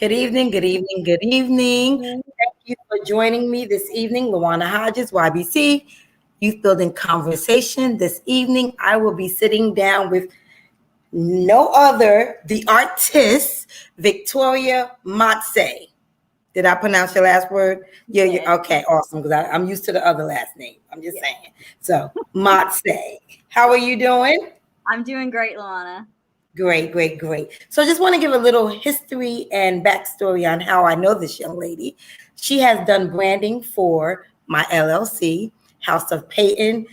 Good evening, good evening, good evening. Mhm. Thank you for joining me this evening, Luana Hodges, YBC, Youth Building Conversation. This evening, I will be sitting down with no other, the artist, Victoria Motsay. Did I pronounce your last word? You did. Okay, awesome, because I'm used to the other last name. I'm just Yeah. saying. So, Motsay, how are you doing? I'm doing great, Luana. Great, great, great. So I just want to give a little history and backstory on how I know this young lady. She has done branding for my LLC, House of Peyton,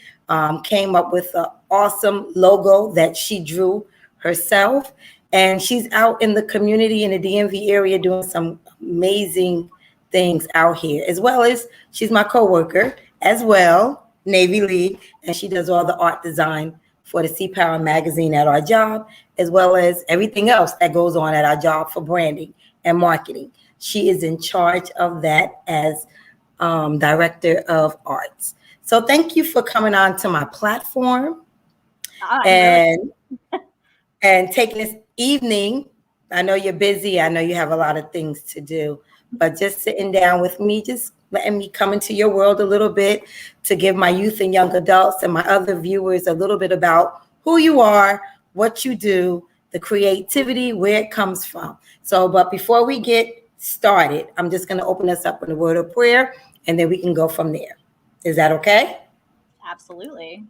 came up with an awesome logo that she drew herself. And she's out in the community in the DMV area doing some amazing things out here, as well as she's my coworker as well, Navy League, and she does all the art design for the Sea Power magazine at our job, as well as everything else that goes on at our job for branding and marketing. She is in charge of that as director of arts. So thank you for coming on to my platform and and taking this evening. I know you're busy. I know you have a lot of things to do, but just sitting down with me, just letting me come into your world a little bit to give my youth and young adults and my other viewers a little bit about who you are, what you do, the creativity, where it comes from. So, but before we get started, I'm just going to open us up in a word of prayer, and then we can go from there. Is that okay? Absolutely.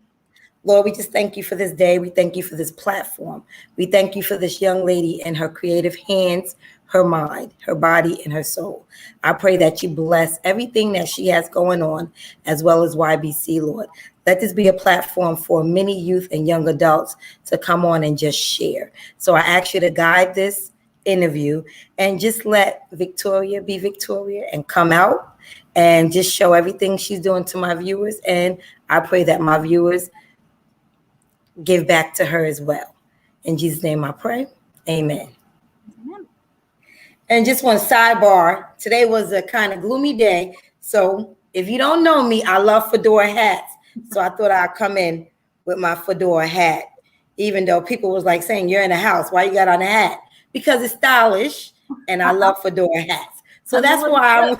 Lord, we just thank you for this day. We thank you for this platform. We thank you for this young lady and her creative hands, her mind, her body, and her soul. I pray that you bless everything that she has going on, as well as YBC, Lord. Let this be a platform for many youth and young adults to come on and just share. So I ask you to guide this interview and just let Victoria be Victoria and come out and just show everything she's doing to my viewers. And I pray that my viewers give back to her as well. In Jesus' name I pray. Amen. Amen. And just one sidebar, today was a kind of gloomy day. So if you don't know me, I love fedora hats. So I thought I'd come in with my fedora hat, even though people was like saying, you're in the house, why you got on a hat? Because it's stylish and I love fedora hats. So that's why I'm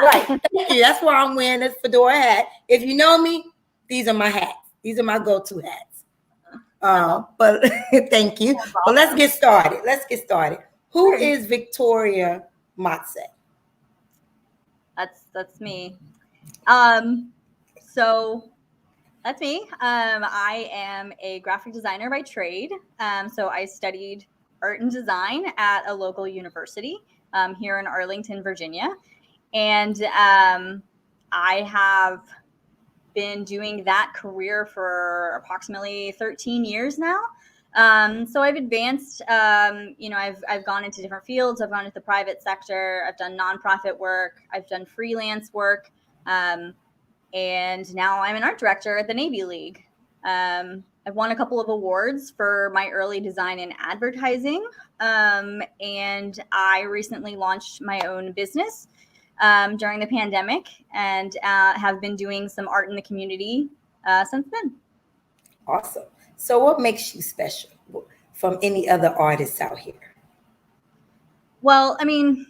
right. Thank you. That's why I'm wearing this fedora hat. If you know me, these are my hats. These are my go-to hats. But thank you. But let's get started. Who is Victoria Motsay? That's me. So that's me. I am a graphic designer by trade. So I studied art and design at a local university here in Arlington, Virginia, and I have been doing that career for approximately 13 years now. So I've advanced, I've gone into different fields. I've gone into the private sector. I've done nonprofit work. I've done freelance work. And now I'm an art director at the Navy League. I've won a couple of awards for my early design and advertising. And I recently launched my own business during the pandemic and have been doing some art in the community since then. Awesome. So what makes you special from any other artists out here? Well, I mean,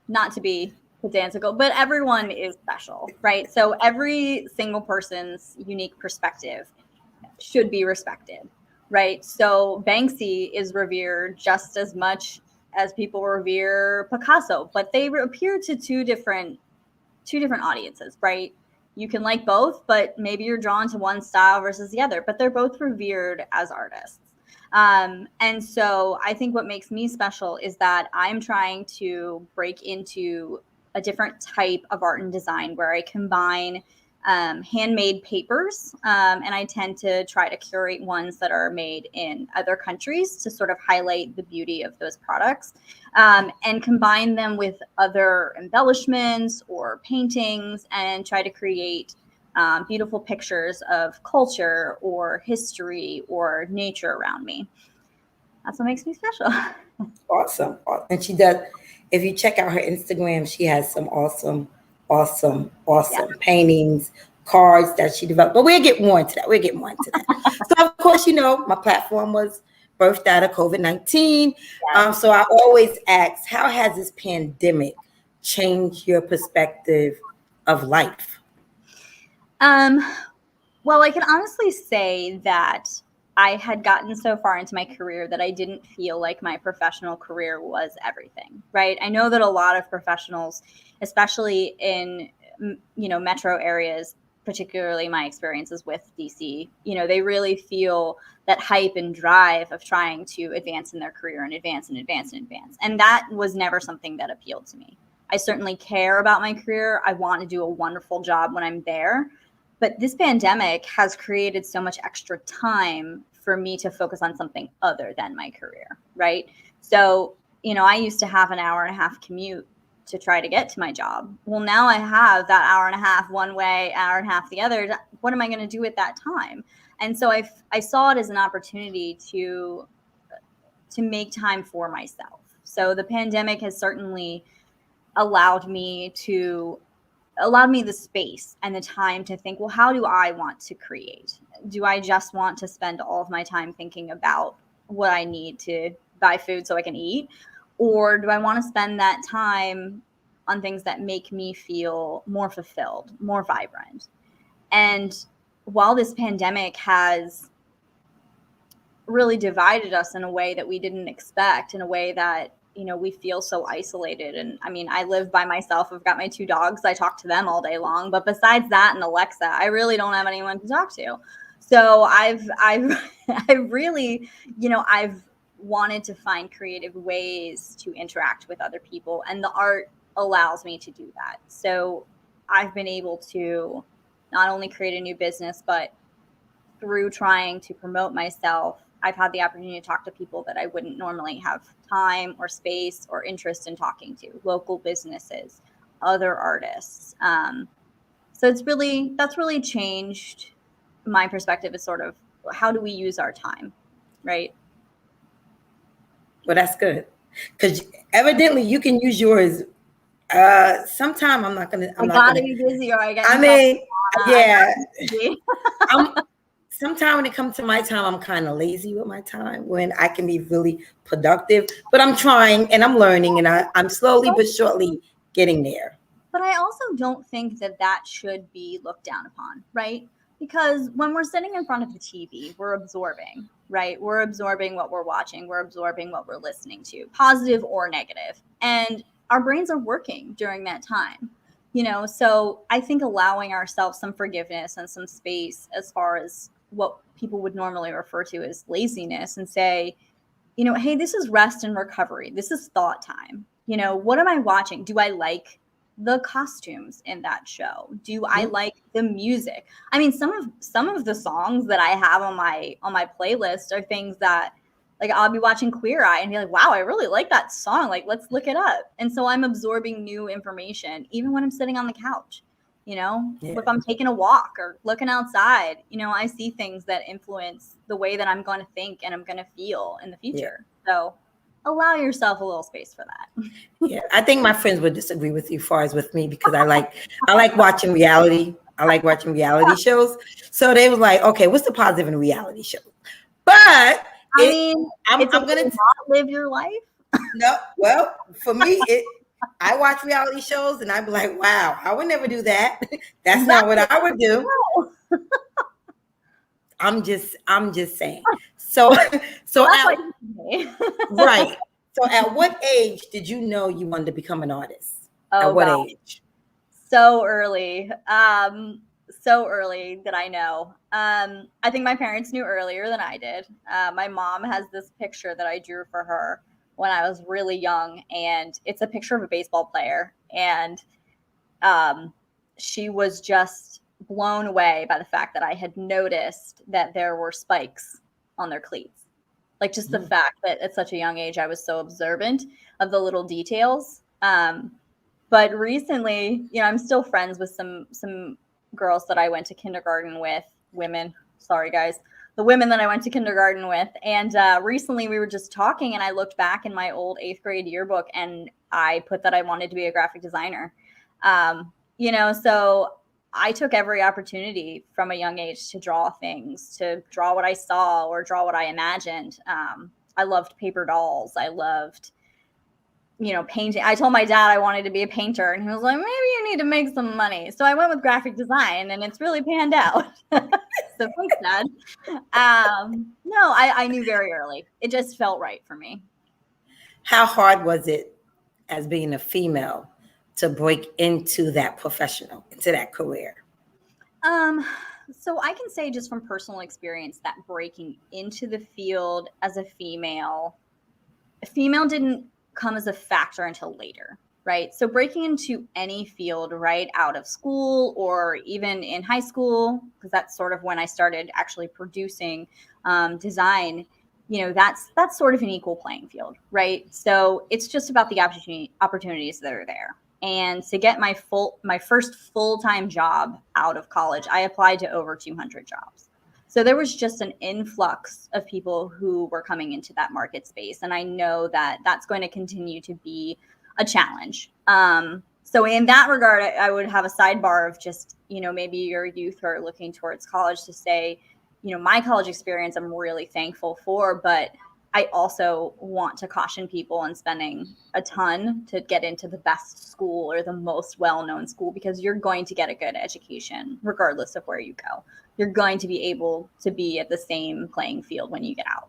not to be pedantical, but everyone is special, right? So every single person's unique perspective should be respected, right? So Banksy is revered just as much as people revere Picasso, but they appear to two different audiences, right? You can like both, but maybe you're drawn to one style versus the other, but they're both revered as artists. And so I think what makes me special is that I'm trying to break into a different type of art and design where I combine handmade papers, and I tend to try to curate ones that are made in other countries to sort of highlight the beauty of those products, and combine them with other embellishments or paintings and try to create beautiful pictures of culture or history or nature around me. That's what makes me special. Awesome. And she does, if you check out her Instagram, she has some awesome paintings, cards that she developed. But we'll get more into that. So of course, my platform was birthed out of COVID-19. Yeah. So I always ask, how has this pandemic changed your perspective of life? Well, I can honestly say that I had gotten so far into my career that I didn't feel like my professional career was everything, right? I know that a lot of professionals, especially in, metro areas, particularly my experiences with DC, they really feel that hype and drive of trying to advance in their career and advance and advance and advance. And that was never something that appealed to me. I certainly care about my career. I want to do a wonderful job when I'm there. But this pandemic has created so much extra time for me to focus on something other than my career, right? So, I used to have an hour and a half commute to try to get to my job. Well, now I have that hour and a half one way, hour and a half the other. What am I going to do at that time? And so I saw it as an opportunity to make time for myself. So the pandemic has certainly allowed me the space and the time to think, well, how do I want to create? Do I just want to spend all of my time thinking about what I need to buy food so I can eat? Or do I want to spend that time on things that make me feel more fulfilled, more vibrant? And while this pandemic has really divided us in a way that we didn't expect, in a way that we feel so isolated. And I mean, I live by myself. I've got my 2 dogs. I talk to them all day long. But besides that and Alexa, I really don't have anyone to talk to. So I've really, I've wanted to find creative ways to interact with other people. And the art allows me to do that. So I've been able to not only create a new business, but through trying to promote myself, I've had the opportunity to talk to people that I wouldn't normally have time or space or interest in talking to, local businesses, other artists. So that's really changed my perspective. Is sort of, how do we use our time, right? Well, that's good, because evidently you can use yours. Sometime I'm not gonna. I gotta be busy, or I get. I mean, yeah. I'm Sometimes when it comes to my time, I'm kind of lazy with my time when I can be really productive. But I'm trying and I'm learning, and I'm slowly but surely getting there. But I also don't think that should be looked down upon, right? Because when we're sitting in front of the TV, we're absorbing, right? We're absorbing what we're watching. We're absorbing what we're listening to, positive or negative. And our brains are working during that time, So I think allowing ourselves some forgiveness and some space as far as what people would normally refer to as laziness, and say, hey, this is rest and recovery. This is thought time. What am I watching? Do I like the costumes in that show? Do I like the music? I mean, some of the songs that I have on my playlist are things that, like, I'll be watching Queer Eye and be like, wow, I really like that song. Like, let's look it up. And so I'm absorbing new information, even when I'm sitting on the couch. If I'm taking a walk or looking outside, I see things that influence the way that I'm going to think and I'm going to feel in the future. So allow yourself a little space for that. Yeah, I think my friends would disagree with you as far as with me, because I like watching reality. I like watching reality shows. So they was like, okay, what's the positive in a reality show? But I'm gonna not live your life. No, well, for me, I watch reality shows and I'd be like, wow, I would never do that. That's not what I would do. I'm just saying. So right. So at what age did you know you wanted to become an artist? At what age? So early. So early that I know. I think my parents knew earlier than I did. My mom has this picture that I drew for her when I was really young, and it's a picture of a baseball player, and she was just blown away by the fact that I had noticed that there were spikes on their cleats. Like, just the fact that at such a young age I was so observant of the little details. But recently, I'm still friends with some girls that I went to kindergarten with, the women that I went to kindergarten with. And recently we were just talking, and I looked back in my old 8th grade yearbook and I put that I wanted to be a graphic designer. So I took every opportunity from a young age to draw things, to draw what I saw or draw what I imagined. I loved paper dolls. I loved, painting. I told my dad I wanted to be a painter, and he was like, maybe you need to make some money. So I went with graphic design, and it's really panned out. So thanks, Dad. No, I knew very early. It just felt right for me. How hard was it as being a female to break into that into that career? So I can say just from personal experience that breaking into the field as a female didn't come as a factor until later, right? So breaking into any field right out of school or even in high school, because that's sort of when I started actually producing design, that's sort of an equal playing field, right? So it's just about the opportunities that are there. And to get my first full-time job out of college, I applied to over 200 jobs. So there was just an influx of people who were coming into that market space. And I know that that's going to continue to be a challenge. So in that regard, I would have a sidebar of just, maybe your youth who are looking towards college to say, my college experience I'm really thankful for, but I also want to caution people on spending a ton to get into the best school or the most well-known school, because you're going to get a good education regardless of where you go. You're going to be able to be at the same playing field when you get out.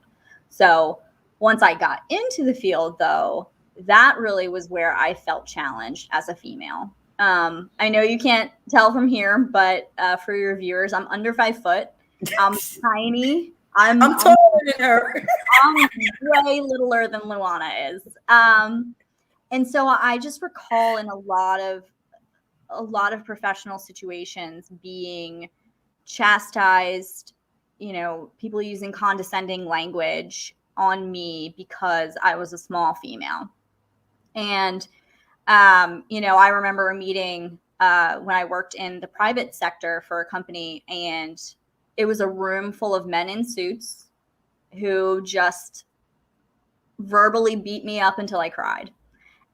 So once I got into the field, though, that really was where I felt challenged as a female. I know you can't tell from here, but for your viewers, I'm under 5 foot. I'm tiny. I'm taller than her. I'm way littler than Luana is. And so I just recall in a lot of professional situations being chastised, people using condescending language on me because I was a small female. And, I remember a meeting when I worked in the private sector for a company, and it was a room full of men in suits who just verbally beat me up until I cried.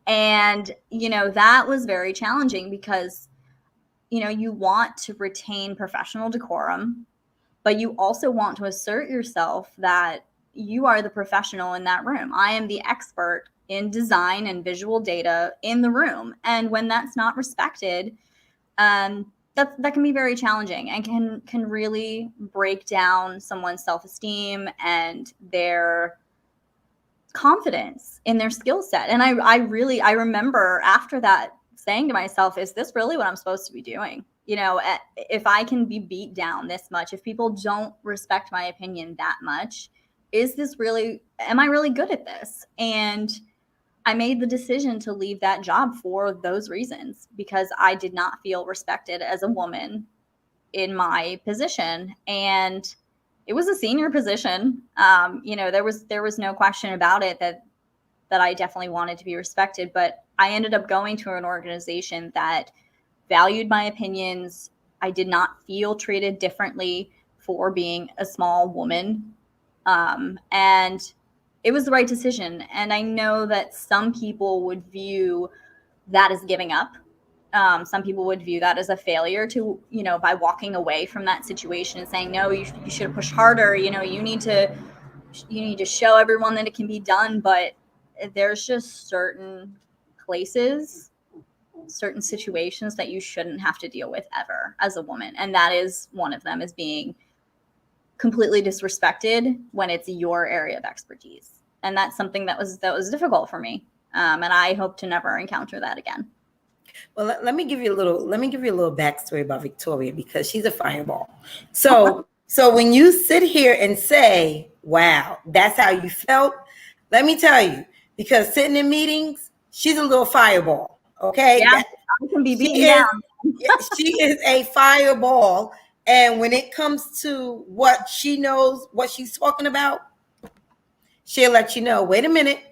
And, that was very challenging because, you want to retain professional decorum, but you also want to assert yourself that you are the professional in that room. I am the expert in design and visual data in the room. And when that's not respected, that can be very challenging and can really break down someone's self-esteem and their confidence in their skill set. And I remember after that saying to myself, is this really what I'm supposed to be doing? If I can be beat down this much, if people don't respect my opinion that much, am I really good at this? And I made the decision to leave that job for those reasons, because I did not feel respected as a woman in my position. And it was a senior position. There was no question about it that I definitely wanted to be respected, but I ended up going to an organization that valued my opinions. I did not feel treated differently for being a small woman. And it was the right decision. And I know that some people would view that as giving up. Some people would view that as a failure to, by walking away from that situation and saying, no, you should have pushed harder. You need to show everyone that it can be done. But there's just certain places, certain situations that you shouldn't have to deal with ever as a woman. And that is one of them, is being completely disrespected when it's your area of expertise. And that's something that was difficult for me. And I hope to never encounter that again. Well, let me give you a little backstory about Victoria, because she's a fireball. So when you sit here and say, wow, that's how you felt, let me tell you, because sitting in meetings, she's a little fireball. Okay. Yeah, I can be beaten down. She is a fireball. And when it comes to what she knows, what she's talking about, she'll let you know, wait a minute.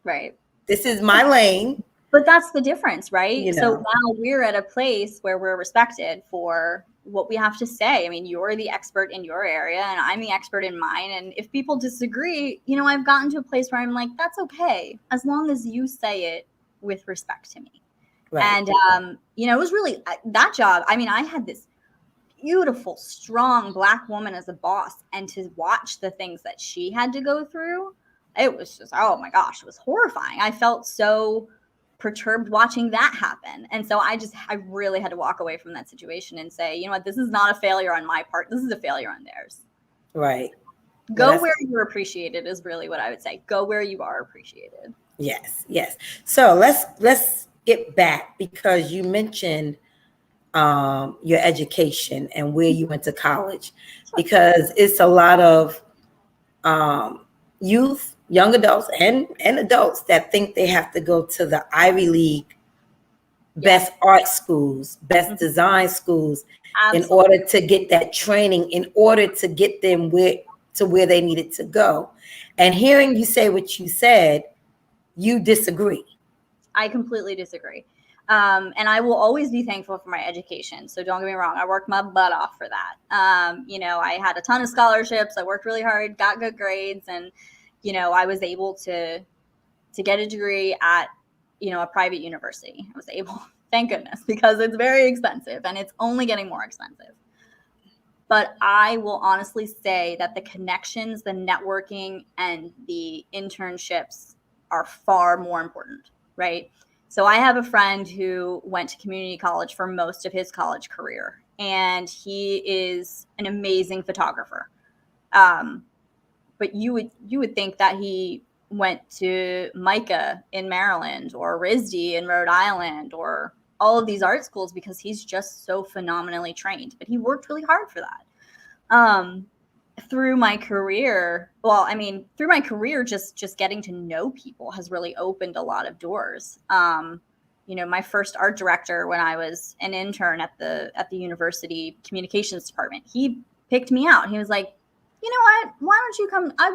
Right. This is my lane. But that's the difference, right? So now we're at a place where we're respected for what we have to say. I mean, you're the expert in your area and I'm the expert in mine. And if people disagree, I've gotten to a place where I'm like, that's okay, as long as you say it with respect to me. Right. And, it was really that job. I mean, I had this beautiful, strong Black woman as a boss, and to watch the things that she had to go through, it was just, oh my gosh, it was horrifying. I felt so perturbed watching that happen. And so I really had to walk away from that situation and say, you know what, this is not a failure on my part. This is a failure on theirs. Right. Go where you're appreciated is really what I would say. Go where you are appreciated. Yes. Yes. So let's get back, because you mentioned your education and where you went to college, because it's a lot of youth, young adults, and adults that think they have to go to the Ivy League, best art schools, best design schools, in order to get that training, in order to get them where they needed to go. And hearing you say what you said, you disagree. I completely disagree. And I will always be thankful for my education. So don't get me wrong. I worked my butt off for that. I had a ton of scholarships. I worked really hard, got good grades, and, I was able to get a degree at, a private university. I was able, thank goodness, because it's very expensive and it's only getting more expensive. But I will honestly say that the connections, the networking, and the internships are far more important, right? So I have a friend who went to community college for most of his college career, and he is an amazing photographer. But you would think that he went to MICA in Maryland or RISD in Rhode Island or all of these art schools, because he's just so phenomenally trained. But he worked really hard for that. Through my career, just getting to know people has really opened a lot of doors. My first art director when I was an intern at the university communications department, he picked me out. He was like, you know what, why don't you come? I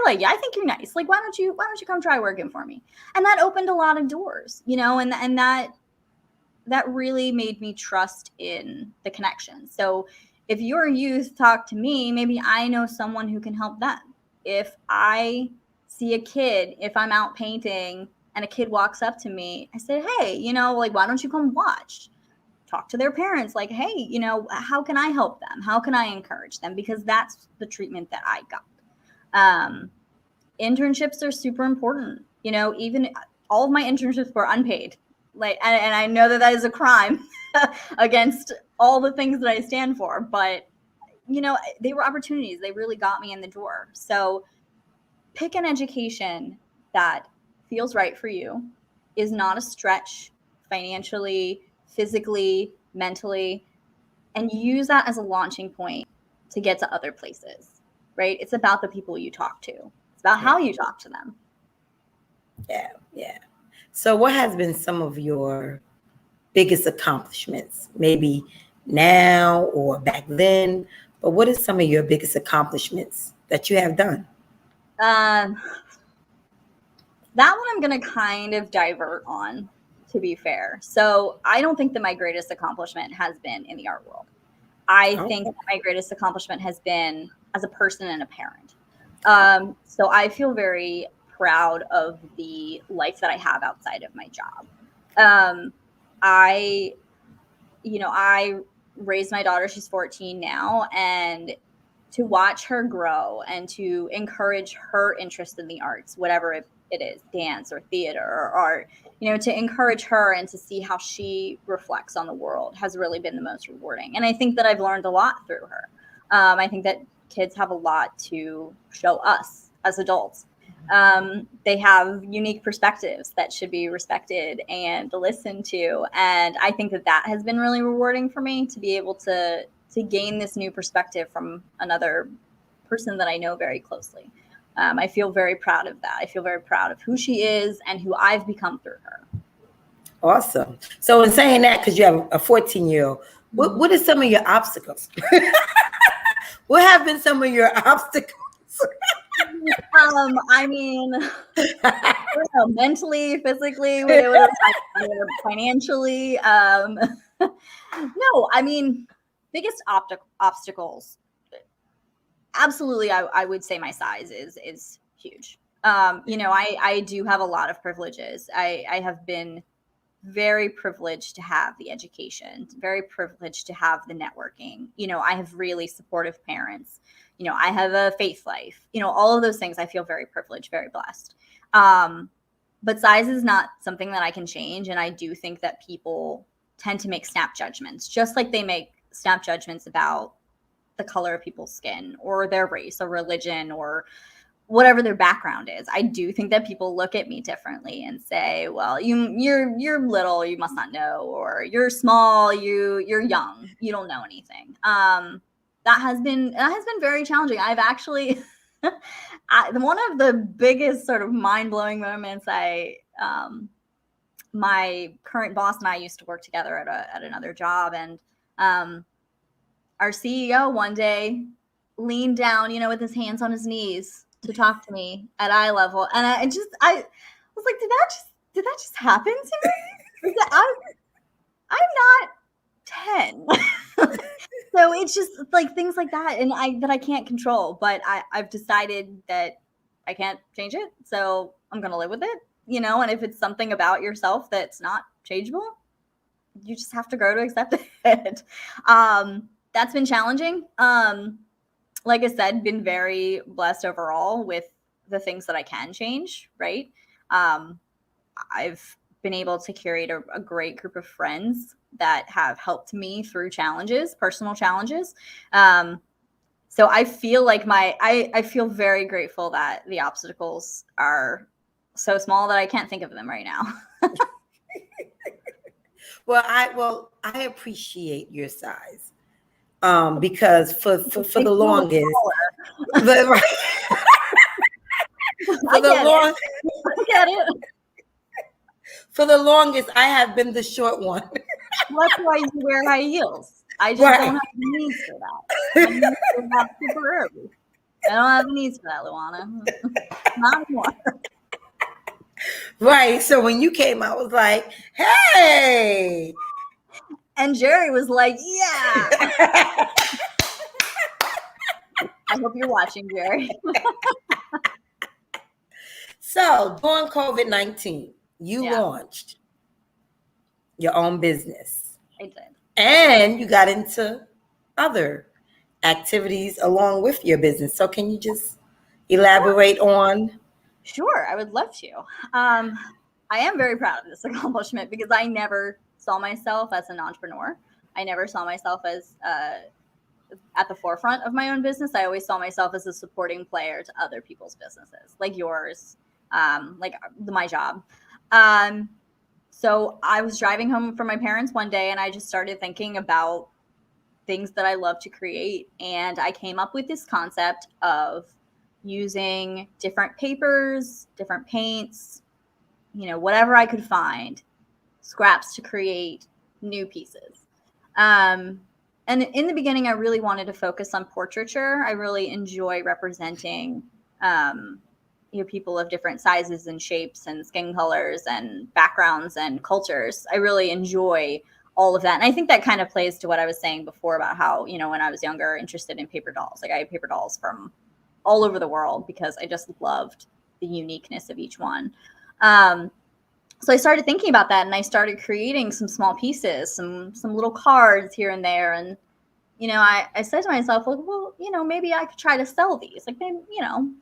like you. I think you're nice. Like, why don't you come try working for me? And that opened a lot of doors, and that really made me trust in the connection. So if your youth talk to me, maybe I know someone who can help them. If I see a kid, if I'm out painting and a kid walks up to me, I say, hey, why don't you come watch? Talk to their parents, like, hey, how can I help them? How can I encourage them? Because that's the treatment that I got. Internships are super important. Even all of my internships were unpaid. And I know that is a crime against all the things that I stand for, but they were opportunities. They really got me in the door. So pick an education that feels right for you, is not a stretch financially, physically, mentally, and use that as a launching point to get to other places, right? It's about the people you talk to. It's about how you talk to them. Yeah. So what has been some of your biggest accomplishments, maybe now or back then, but what is some of your biggest accomplishments that you have done? That one I'm going to kind of divert on, to be fair. So I don't think that my greatest accomplishment has been in the art world. I think that my greatest accomplishment has been as a person and a parent. So I feel very proud of the life that I have outside of my job. I raised my daughter. She's 14 now, and to watch her grow and to encourage her interest in the arts, whatever it is, dance or theater or art, to encourage her and to see how she reflects on the world has really been the most rewarding. And I think that I've learned a lot through her. I think that kids have a lot to show us as adults. They have unique perspectives that should be respected and listened to. And I think that has been really rewarding for me, to be able to gain this new perspective from another person that I know very closely. I feel very proud of that. I feel very proud of who she is and who I've become through her. Awesome. So in saying that, because you have a 14-year-old, what are some of your obstacles? What have been some of your obstacles? Mentally, physically, financially. No, biggest obstacles. Absolutely, I would say my size is huge. I do have a lot of privileges. I have been very privileged to have the education, very privileged to have the networking. You know, I have really supportive parents. You know, I have a faith life. You know, all of those things, I feel very privileged, very blessed. But size is not something that I can change. And I do think that people tend to make snap judgments, just like they make snap judgments about the color of people's skin or their race or religion or whatever their background is. I do think that people look at me differently and say, well, you're little, you must not know, or you're small, you're young, you don't know anything. That has been very challenging. I've actually one of the biggest sort of mind-blowing moments, my current boss and I used to work together at another job, and our CEO one day leaned down, with his hands on his knees to talk to me at eye level. And I was like, did that just happen to me? I'm not 10. So it's just like things like that. And I can't control, but I've decided that I can't change it. So I'm going to live with it, and if it's something about yourself that's not changeable, you just have to grow to accept it. That's been challenging. Like I said, been very blessed overall with the things that I can change, right? I've been able to curate a great group of friends that have helped me through challenges, personal challenges. So I feel like I feel very grateful that the obstacles are so small that I can't think of them right now. Well, I appreciate your size. Because for the longest, for the longest, I have been the short one. That's why you wear high heels. I just don't have the needs for that. I don't have the needs for that, Luana. Not anymore. Right. So when you came, I was like, hey. And Jerry was like, yeah. I hope you're watching, Jerry. So during COVID-19, you launched your own business. I did. And you got into other activities along with your business. So can you just elaborate on? Sure, I would love to. I am very proud of this accomplishment because I never saw myself as an entrepreneur. I never saw myself as at the forefront of my own business. I always saw myself as a supporting player to other people's businesses, like yours, like my job. So I was driving home from my parents one day and I just started thinking about things that I love to create. And I came up with this concept of using different papers, different paints, whatever I could find, scraps to create new pieces. And in the beginning, I really wanted to focus on portraiture. I really enjoy representing people of different sizes and shapes and skin colors and backgrounds and cultures. I really enjoy all of that. And I think that kind of plays to what I was saying before about how, when I was younger, interested in paper dolls. Like I had paper dolls from all over the world because I just loved the uniqueness of each one. So I started thinking about that and I started creating some small pieces, some little cards here and there. And, I said to myself, well, maybe I could try to sell these. Like, maybe,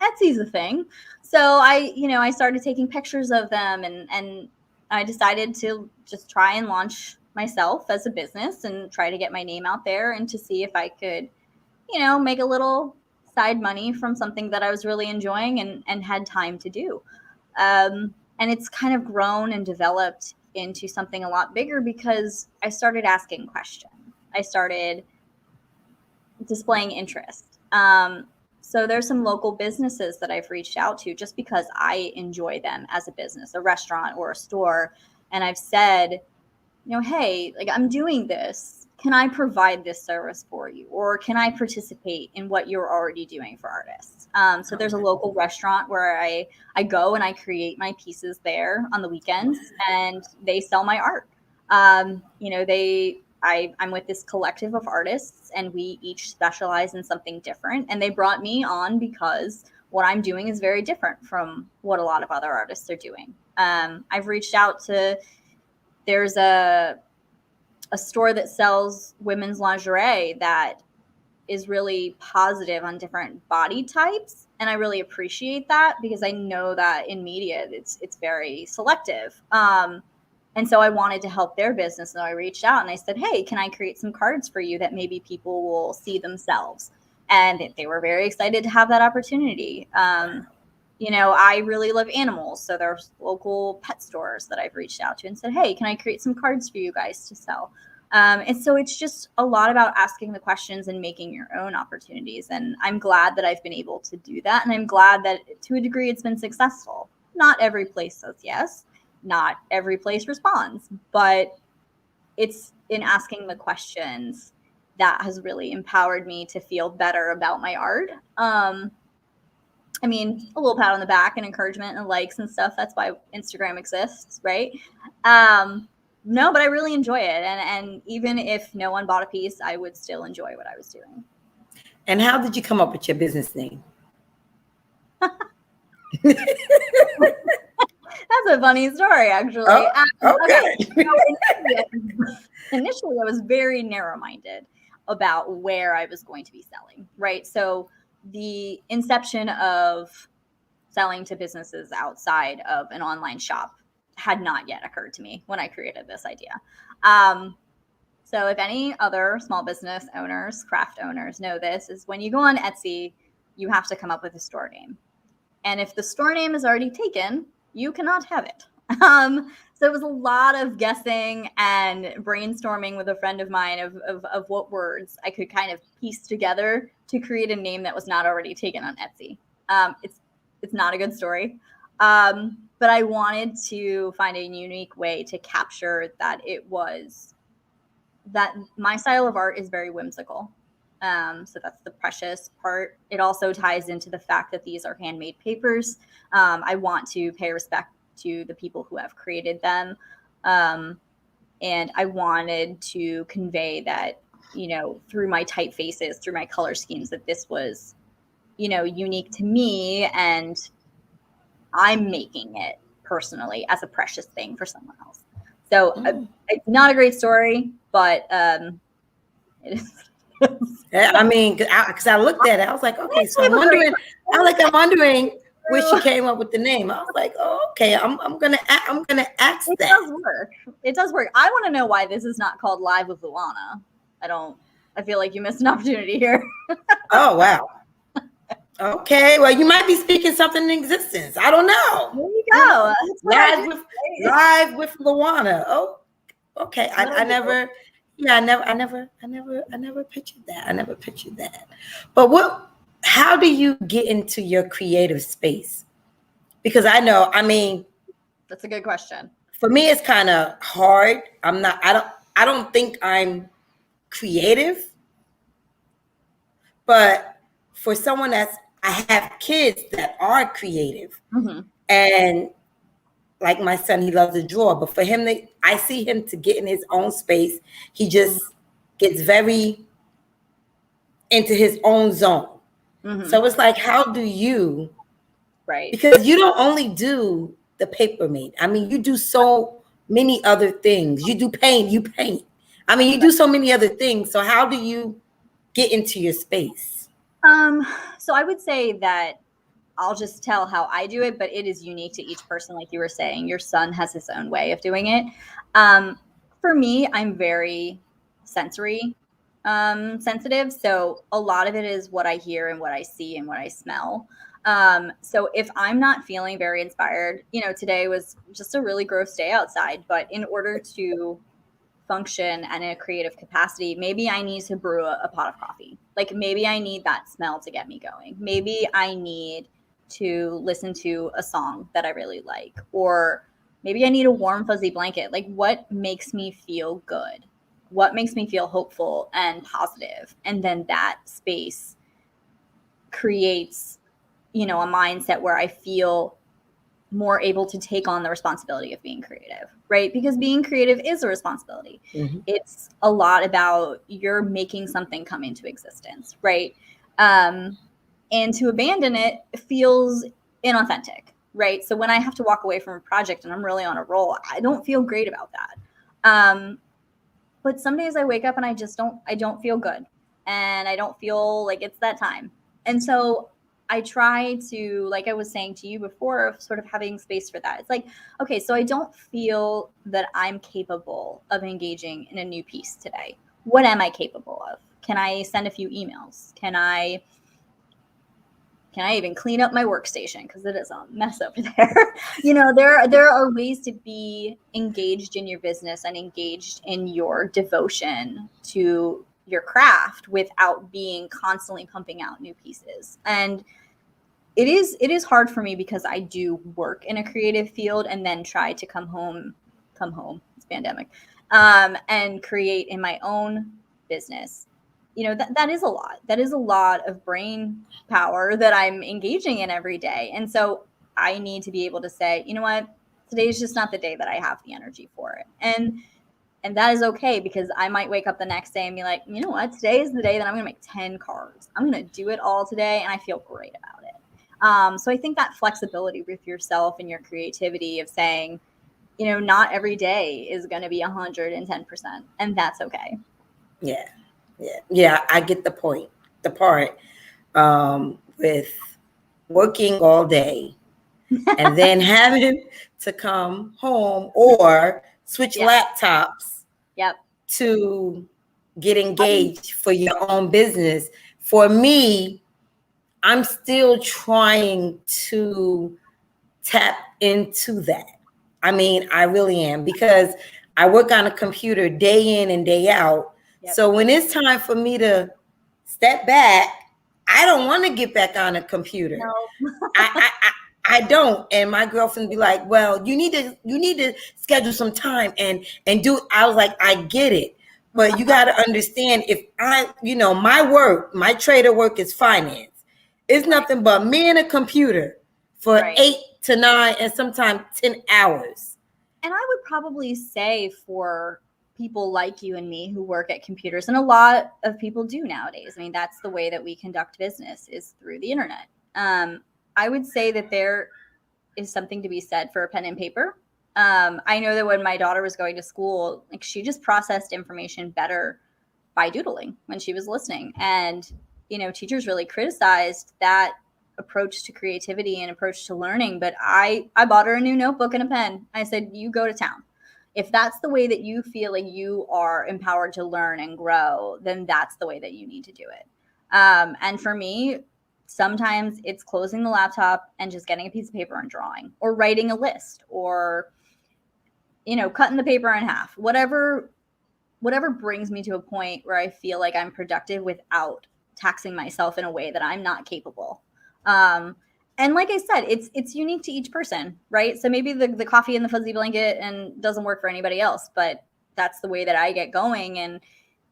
Etsy's a thing. So I started taking pictures of them and I decided to just try and launch myself as a business and try to get my name out there and to see if I could, make a little side money from something that I was really enjoying and had time to do. And it's kind of grown and developed into something a lot bigger because I started asking questions. I started displaying interest. So there's some local businesses that I've reached out to just because I enjoy them as a business, a restaurant or a store. And I've said, hey, like I'm doing this. Can I provide this service for you? Or can I participate in what you're already doing for artists? So there's a local restaurant where I go and I create my pieces there on the weekends and they sell my art. I'm with this collective of artists and we each specialize in something different. And they brought me on because what I'm doing is very different from what a lot of other artists are doing. I've reached out to there's a store that sells women's lingerie that is really positive on different body types. And I really appreciate that, because I know that in media, it's very selective. And so I wanted to help their business. And I reached out and I said, hey, can I create some cards for you that maybe people will see themselves? And they were very excited to have that opportunity. You know, I really love animals. So there's local pet stores that I've reached out to and said, hey, can I create some cards for you guys to sell? And so it's just a lot about asking the questions and making your own opportunities. And I'm glad that I've been able to do that. And I'm glad that to a degree it's been successful. Not every place says yes. Not every place responds. But it's in asking the questions that has really empowered me to feel better about my art. I mean, a little pat on the back and encouragement and likes and stuff. That's why Instagram exists, right? No, but I really enjoy it. And even if no one bought a piece, I would still enjoy what I was doing. And how did you come up with your business name? That's a funny story, actually. Okay. Initially, I was very narrow-minded about where I was going to be selling, right? So the inception of selling to businesses outside of an online shop had not yet occurred to me when I created this idea. So if any other small business owners, craft owners know this, is when you go on Etsy, you have to come up with a store name. And if the store name is already taken, you cannot have it. So it was a lot of guessing and brainstorming with a friend of mine of what words I could kind of piece together to create a name that was not already taken on Etsy. It's not a good story. But I wanted to find a unique way to capture that that my style of art is very whimsical. So that's the precious part. It also ties into the fact that these are handmade papers. I want to pay respect to the people who have created them. And I wanted to convey that, you know, through my typefaces, through my color schemes, that this was, you know, unique to me, and I'm making it personally as a precious thing for someone else. So it's not a great story, but it is. I mean, because I looked at it, I was like, okay, so I'm wondering where she came up with the name. I was like, oh, okay, I'm gonna ask that. It does work. It does work. I want to know why this is not called Live with Luana. I feel like you missed an opportunity here. Oh wow. Okay, well, you might be speaking something in existence. I don't know. There you go. Live with Luana. Oh, okay. I never pictured that. I never pictured that. But how do you get into your creative space? Because I mean, that's a good question. For me, it's kind of hard. I don't think I'm creative, but for someone I have kids that are creative, and like my son, he loves to draw, but for him, I see him to get in his own space. He just gets very into his own zone. So it's like, how do you, right? Because you don't only do the paper made. I mean, you do so many other things. You do paint, you paint. I mean, you do so many other things. So how do you get into your space? So I would say that I'll just tell how I do it, but it is unique to each person. Like you were saying, your son has his own way of doing it. For me, I'm very sensory sensitive. So a lot of it is what I hear and what I see and what I smell. So if I'm not feeling very inspired, you know, today was just a really gross day outside, but in order to function and in a creative capacity, maybe I need to brew a pot of coffee. Like maybe I need that smell to get me going. Maybe I need to listen to a song that I really like, or maybe I need a warm fuzzy blanket. Like what makes me feel good? What makes me feel hopeful and positive? And then that space creates, you know, a mindset where I feel more able to take on the responsibility of being creative, right? Because being creative is a responsibility. It's a lot about you're making something come into existence, right? And to abandon it feels inauthentic, right? So when I have to walk away from a project and I'm really on a roll, I don't feel great about that. But some days I wake up and I don't feel good, and I don't feel like it's that time. And so I try to, like I was saying to you before, sort of having space for that. It's like, okay, so I don't feel that I'm capable of engaging in a new piece today. What am I capable of? Can I send a few emails? Can I even clean up my workstation, because it is a mess over there? There are ways to be engaged in your business and engaged in your devotion to your craft without being constantly pumping out new pieces. And it is hard for me because I do work in a creative field and then try to come home, it's pandemic, and create in my own business. That is a lot. That is a lot of brain power that I'm engaging in every day. And so I need to be able to say, you know what, today is just not the day that I have the energy for it. And that is okay, because I might wake up the next day and be like, you know what, today is the day that I'm going to make 10 cards. I'm going to do it all today, and I feel great about it. So I think that flexibility with yourself and your creativity of saying, not every day is going to be 110%, and that's okay. Yeah, I get the point. The part with working all day and then having to come home or switch laptops Yep. to get engaged for your own business. For me, I'm still trying to tap into that. I mean, I really am, because I work on a computer day in and day out. Yep. So when it's time for me to step back, I don't want to get back on a computer. No. I don't. And my girlfriend be like, well, you need to schedule some time and do. I was like, I get it. But you got to understand, if my trader work is finance. It's nothing but me and a computer for 8 to 9 and sometimes 10 hours. And I would probably say, for people like you and me who work at computers, and a lot of people do nowadays, I mean, that's the way that we conduct business, is through the internet. I would say that there is something to be said for a pen and paper. I know that when my daughter was going to school, like, she just processed information better by doodling when she was listening. And, teachers really criticized that approach to creativity and approach to learning. But I bought her a new notebook and a pen. I said, you go to town. If that's the way that you feel like you are empowered to learn and grow, then that's the way that you need to do it. And for me, sometimes it's closing the laptop and just getting a piece of paper and drawing, or writing a list, or, cutting the paper in half, whatever brings me to a point where I feel like I'm productive without taxing myself in a way that I'm not capable. And like I said, it's unique to each person, right? So maybe the coffee and the fuzzy blanket and doesn't work for anybody else, but that's the way that I get going. And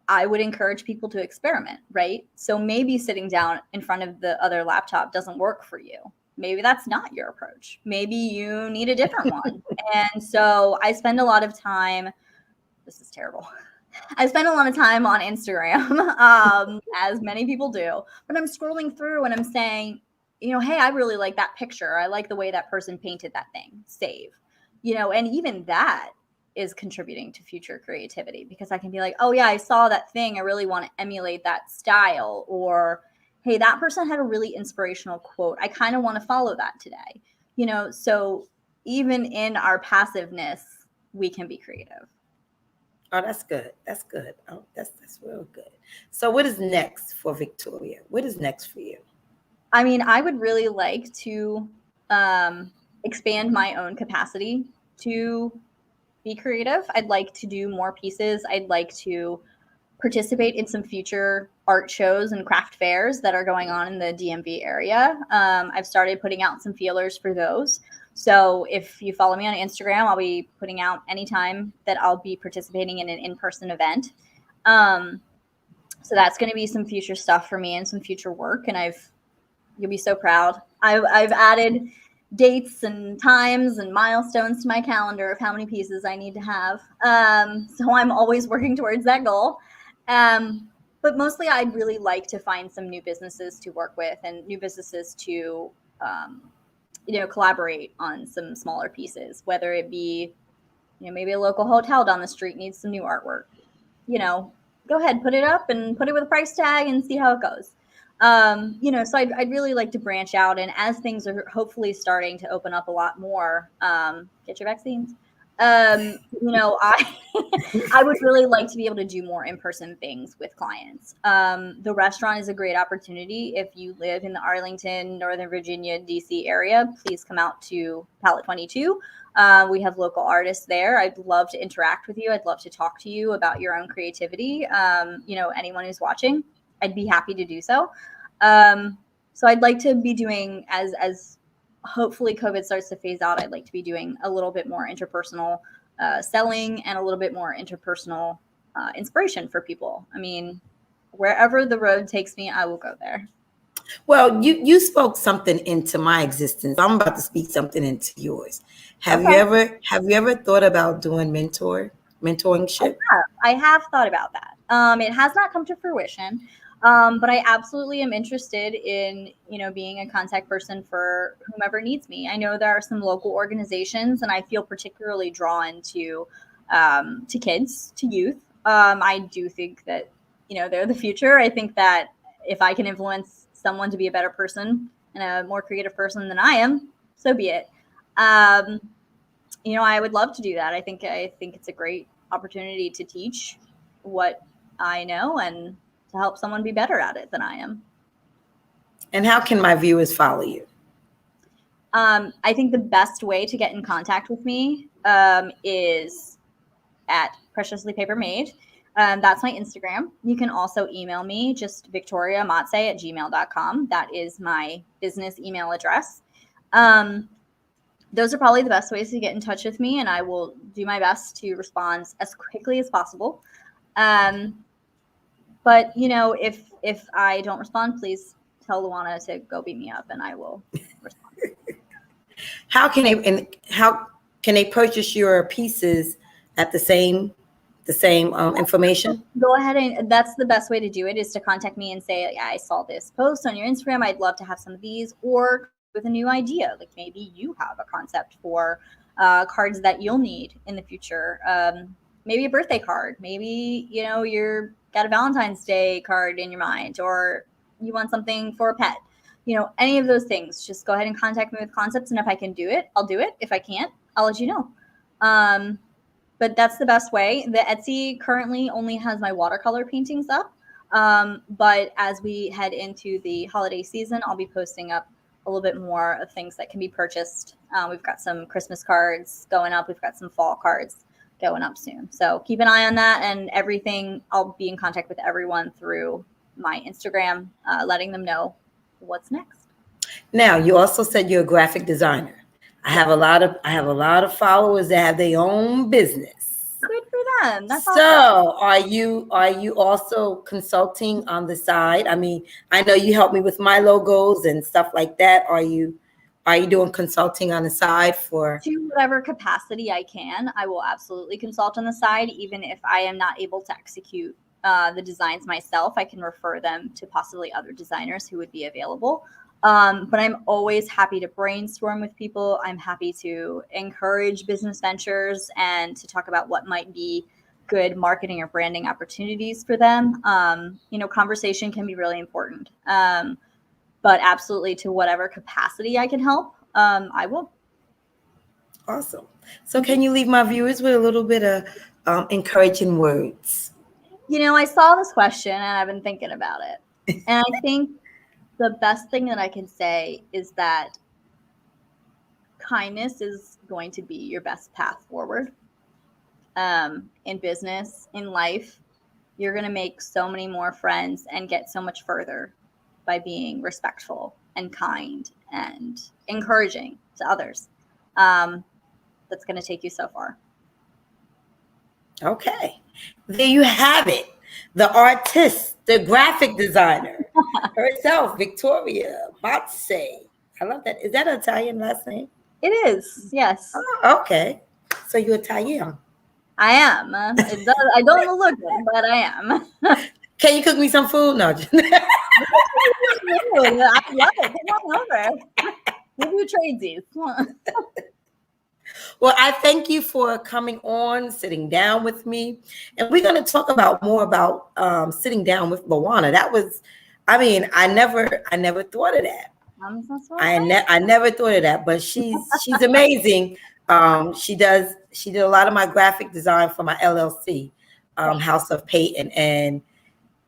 I would encourage people to experiment, right? So maybe sitting down in front of the other laptop doesn't work for you. Maybe that's not your approach. Maybe you need a different one. And so I spend a lot of time, this is terrible, I spend a lot of time on Instagram, as many people do, but I'm scrolling through and I'm saying, hey, I really like that picture. I like the way that person painted that thing. Save. And even that is contributing to future creativity, because I can be like, oh yeah, I saw that thing. I really want to emulate that style. Or, hey, that person had a really inspirational quote. I kind of want to follow that today. So even in our passiveness, we can be creative. Oh, that's good. That's good. Oh, that's real good. So what is next for Victoria? What is next for you? I mean, I would really like to expand my own capacity to be creative. I'd like to do more pieces. I'd like to participate in some future art shows and craft fairs that are going on in the DMV area. I've started putting out some feelers for those. So if you follow me on Instagram, I'll be putting out anytime that I'll be participating in an in-person event. So that's going to be some future stuff for me and some future work. And you'll be so proud. I've added dates and times and milestones to my calendar of how many pieces I need to have. So I'm always working towards that goal. But mostly I'd really like to find some new businesses to work with and new businesses to, collaborate on some smaller pieces, whether it be maybe a local hotel down the street needs some new artwork. Go ahead, put it up and put it with a price tag and see how it goes. So I'd really like to branch out, and as things are hopefully starting to open up a lot more, get your vaccines. I I would really like to be able to do more in-person things with clients. The restaurant is a great opportunity. If you live in the Arlington, Northern Virginia, DC area, please come out to Palette 22. We have local artists there. I'd love to interact with you. I'd love to talk to you about your own creativity. Anyone who's watching, I'd be happy to do so. So I'd like to be doing, as hopefully COVID starts to phase out, I'd like to be doing a little bit more interpersonal selling and a little bit more interpersonal inspiration for people. I mean, wherever the road takes me, I will go there. Well, you spoke something into my existence. I'm about to speak something into yours. Have you ever thought about doing mentorship? I have thought about that. It has not come to fruition. But I absolutely am interested in, being a contact person for whomever needs me. I know there are some local organizations, and I feel particularly drawn to kids, to youth. I do think that, they're the future. I think that if I can influence someone to be a better person and a more creative person than I am, so be it. I would love to do that. I think it's a great opportunity to teach what I know and to help someone be better at it than I am. And how can my viewers follow you? I think the best way to get in contact with me is at Preciously Paper Made. That's my Instagram. You can also email me, just victoriamotsay@gmail.com. That is my business email address. Those are probably the best ways to get in touch with me, and I will do my best to respond as quickly as possible. But, if I don't respond, please tell Luana to go beat me up and I will respond. How can they purchase your pieces at the same information? Go ahead, and that's the best way to do it, is to contact me and say, yeah, I saw this post on your Instagram. I'd love to have some of these, or with a new idea. Like maybe you have a concept for cards that you'll need in the future. Maybe a birthday card. Maybe, you're got a Valentine's Day card in your mind, or you want something for a pet. Any of those things, just go ahead and contact me with concepts. And if I can do it, I'll do it. If I can't, I'll let you know. But that's the best way. The Etsy currently only has my watercolor paintings up. But as we head into the holiday season, I'll be posting up a little bit more of things that can be purchased. We've got some Christmas cards going up. We've got some fall cards going up soon. So keep an eye on that, and everything. I'll be in contact with everyone through my Instagram, letting them know what's next. Now, you also said you're a graphic designer. I have a lot of followers that have their own business. Good for them. That's so awesome. Are you also consulting on the side? I mean, I know you help me with my logos and stuff like that. Are you doing consulting on the side for? To whatever capacity I can, I will absolutely consult on the side. Even if I am not able to execute the designs myself, I can refer them to possibly other designers who would be available. But I'm always happy to brainstorm with people. I'm happy to encourage business ventures and to talk about what might be good marketing or branding opportunities for them. Conversation can be really important. But absolutely, to whatever capacity I can help, I will. Awesome. So can you leave my viewers with a little bit of encouraging words? I saw this question and I've been thinking about it. And I think the best thing that I can say is that kindness is going to be your best path forward. In business, in life, you're going to make so many more friends and get so much further by being respectful and kind and encouraging to others. That's going to take you so far. Okay. There you have it. The artist, the graphic designer herself, Victoria Motsay. I love that. Is that an Italian last name? It is, yes. Oh, okay. So you're Italian. I am. I don't look it, but I am. Can you cook me some food? No. I love it. Come on over. We'll do tradesies. Well, I thank you for coming on, sitting down with me, and we're going to talk about more about sitting down with Luana. That was, I mean, I never thought of that. I never thought of that, but she's amazing. She did a lot of my graphic design for my LLC, House of Peyton, and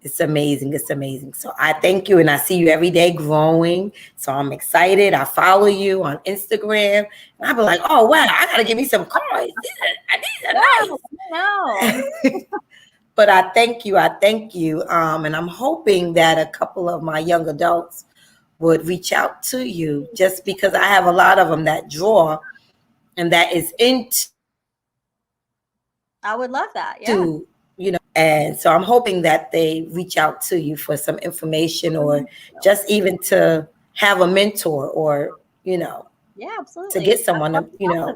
it's amazing. It's amazing. So I thank you, and I see you every day growing. So I'm excited. I follow you on Instagram, and I be like, oh wow, I gotta give me some cards. These are nice. No. But I thank you. I thank you. And I'm hoping that a couple of my young adults would reach out to you, just because I have a lot of them that draw and that is into. I would love that. Yeah. You know, and so I'm hoping that they reach out to you for some information, or just even to have a mentor, or, you know, yeah, absolutely, to get someone to, you know.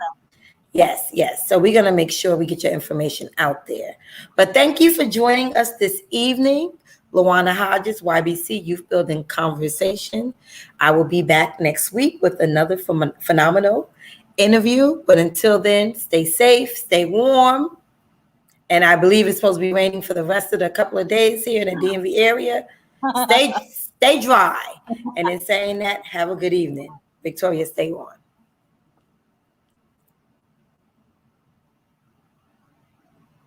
Yes, yes. So we're going to make sure we get your information out there. But thank you for joining us this evening. Luana Hodges, YBC Youth Building Conversation. I will be back next week with another phenomenal interview. But until then, stay safe, stay warm. And I believe it's supposed to be raining for the rest of the couple of days here in the DMV area. Stay dry. And in saying that, have a good evening. Victoria, stay on.